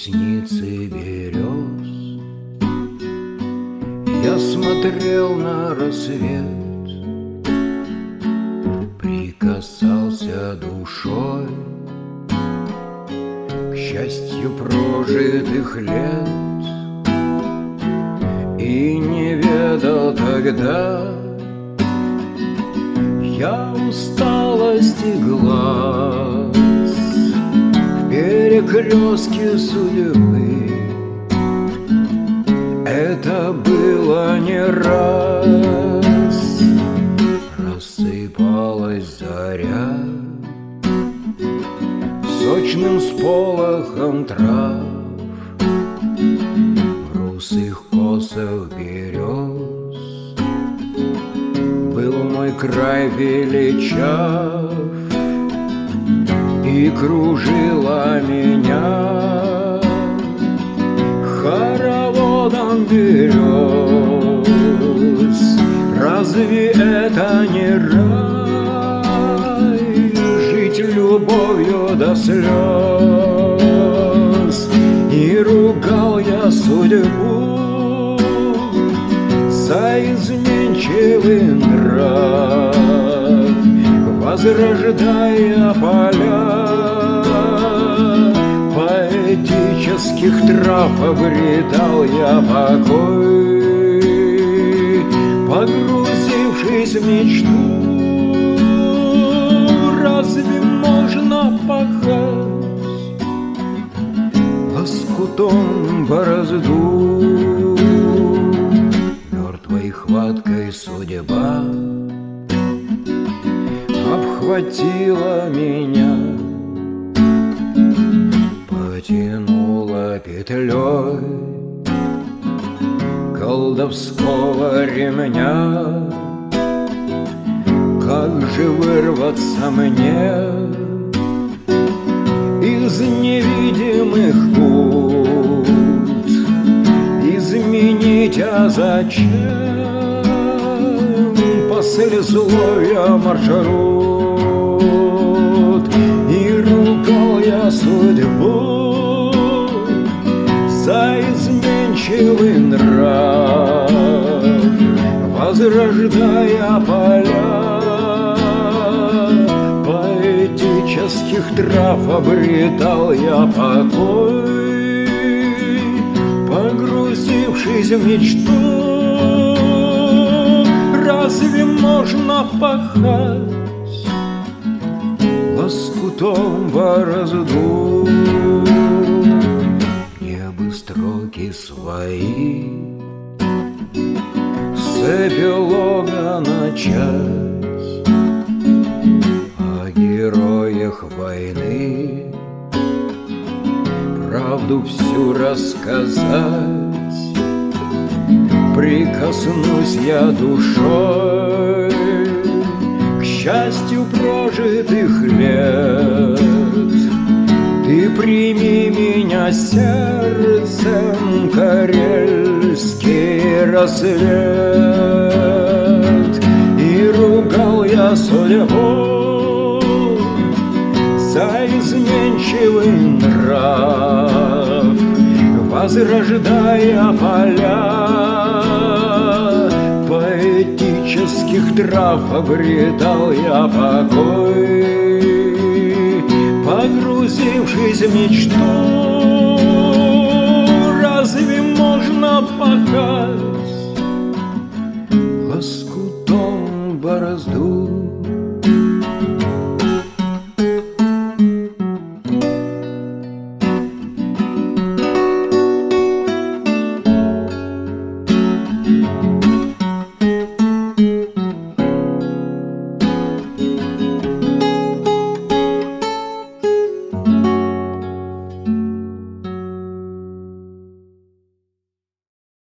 ресницы берез. Я смотрел на рассвет, прикасался душой к счастью прожитых лет и не ведал тогда я усталости глаз в перекрестке судьбы. Это было не раз. Рассыпалась заря сочным сполохом трав, в русых косах берез был мой край величав, и кружила меня хороводом берез. Разве это не рай, жить любовью до слез? И ругал я судьбу за изменчивый нрав, возрождая поля поэтических трав, обретал я покой, погрузившись в мечту. Разве можно пахать лоскутом борозду? Мертвой хваткой судьба обхватила меня, потянула петлей колдовского ремня. Как же вырваться мне из невидимых пут? Изменить, а зачем послесловия маршрут? И ругал я судьбу за изменчивый нрав, возрождая поля поэтических трав, обретал я покой, погрузившись в мечту. Разве можно пахать лоскутом борозду? Мне бы строки свои с эпилога начать, о героях войны правду всю рассказать. Прикоснусь я душой к счастью прожитых лет. Ты прими меня сердцем, карельский рассвет. И ругал я судьбу за изменчивый нрав, возрождая поля поэтических трав, обретал я покой, погрузившись в мечту. Разве можно пахать лоскутом борозду?